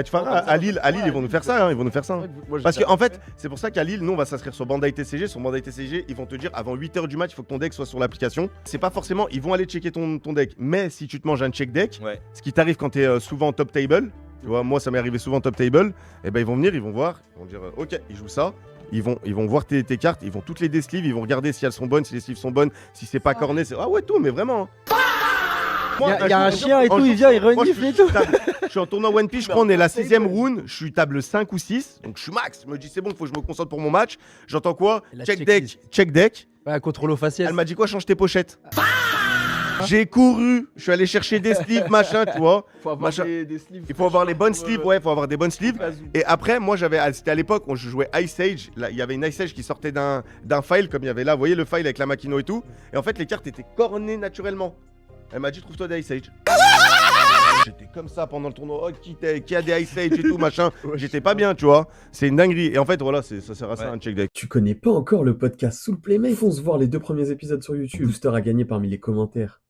Tu vois, à Lille, ils vont nous faire ça, hein, ils vont nous faire ça. Hein. Parce qu'en fait, c'est pour ça qu'à Lille, nous, on va s'inscrire sur Bandai TCG. Sur Bandai TCG, ils vont te dire avant 8h du match, il faut que ton deck soit sur l'application. C'est pas forcément, ils vont aller checker ton deck. Mais si tu te manges un check deck, ce qui t'arrive quand t'es souvent top table, tu vois, moi, ça m'est arrivé souvent top table, et ben ils vont venir, ils vont voir, ils vont dire, ok, ils jouent ça. Ils vont voir tes cartes, ils vont toutes les désleeves, ils vont regarder si elles sont bonnes, si les sleeves sont bonnes, si c'est pas corné, c'est. Ah ouais, tout, mais vraiment. Il y a un chien et tout, il vient, il renifle et tout. Je suis en tournoi One Piece, je crois, on est la 6ème round, je suis table 5 ou 6, donc je suis max. Je me dis, c'est bon, faut que je me concentre pour mon match. J'entends quoi? Check deck. Ouais, contrôle au faciès. Elle m'a dit quoi? Change tes pochettes. J'ai couru, je suis allé chercher des sleeves, machin, tu vois. Faut avoir des sleeves. Il faut avoir les bonnes sleeves, ouais, faut avoir des bonnes sleeves. Et après, moi, c'était à l'époque où je jouais Ice Age. Là, il y avait une Ice Age qui sortait d'un file, comme il y avait là, vous voyez le file avec la Makino et tout. Et en fait, les cartes étaient cornées naturellement. Elle m'a dit, trouve-toi des Ice Age. J'étais comme ça pendant le tournoi. Oh, qui a des Ice Age et tout, machin. J'étais pas bien, tu vois. C'est une dinguerie. Et en fait, voilà, ça sert à ça, un check deck. Tu connais pas encore le podcast Soul Playmate? Fonce voir les 2 premiers épisodes sur YouTube. Booster à gagner parmi les commentaires.